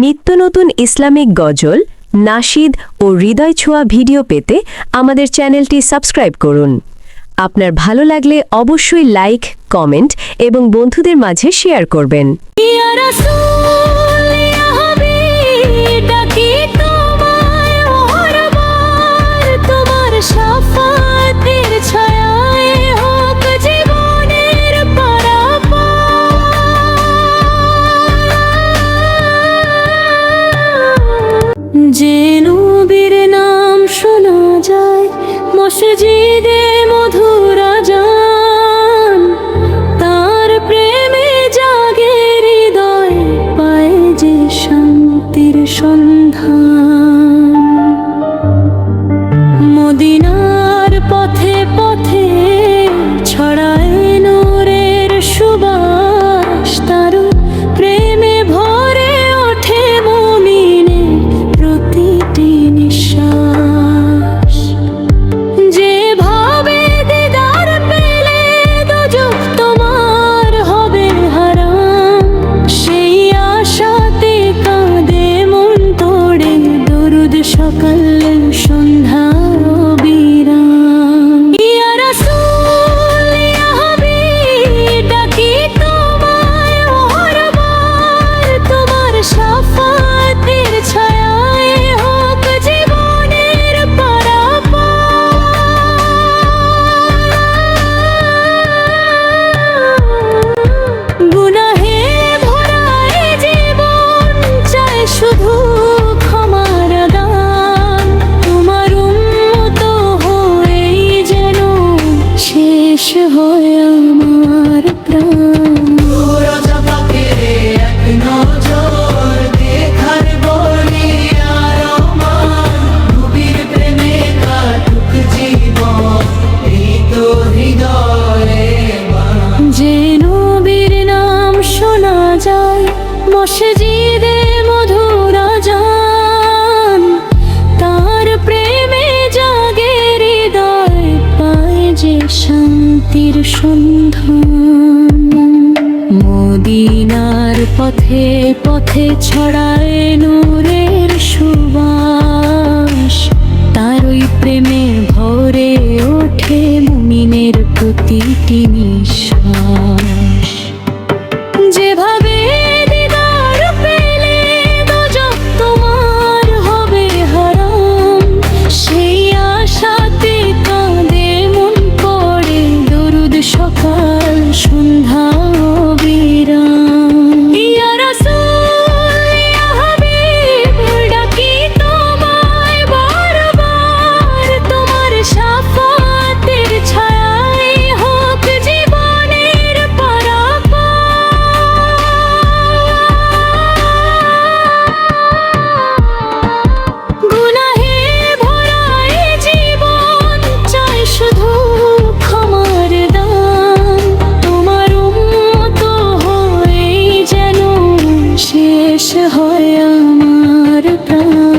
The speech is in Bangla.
নিত্য নতুন ইসলামিক গজল, নাশিদ ও হৃদয় ছোঁয়া ভিডিও পেতে আমাদের চ্যানেলটি সাবস্ক্রাইব করুন। আপনার ভালো লাগলে অবশ্যই লাইক, কমেন্ট এবং বন্ধুদের মাঝে শেয়ার করবেন। যে নবীর নাম শোনা যায় মসজিদে মধুর আযান, তার প্রেমে জাগে হৃদয়, পায় যে শান্তির সন্ধান। মদিনার পথে পথে ছড়ায় নূরের সুবাস, তার প্রেমে ভরে ওঠে মুমিনের প্রতিটি নিঃশ্বাস। যেভাবে দিদার পেলে দুজক তোমার হবে হারাম, সেই আশাতে কাঁদে মন তোড়ে দরুদ সকাল সন্ধ্যা অবিরাম। ইয়া রাসূল ইয়া হাবিব ডাকি তোমায় বারবার, তোমার শাফাতের ছায়ায় হোক জীবনের পারাপার। গুনাহে ভরা এ জীবন চায় শুধু ক্ষমার দান, তোমার উম্মত হয়েই যেন শেষ হয় আমার প্রাণ। যে নবীর নাম শোনা যায় মসজিদে মধুর আযান, তার প্রেমে জাগে হৃদয়, পায় যে শান্তির সন্ধান। মদিনার পথে পথে ছড়ায় নূরের সুবাস, তার ওই প্রেমে ভরে ওঠে মুমিনের প্রতিটি নিঃশ্বাস। যেভাবে দিদার পেলে দুজক তোমার হবে হারাম, সেই আশাতে কাঁদে মন পড়ে দরুদ সকাল সন্ধ্যা অবিরাম। ইয়া রাসূল ইয়া হাবিব ডাকি তোমায় বারবার, তোমার শাফাতের ছায়ায় হোক জীবনের পারাপার। গুনাহে ভরা এ জীবন চায় শুধু ক্ষমার দান, তোমার উম্মত হয়েই যেন শেষ হয় আমার প্রাণ।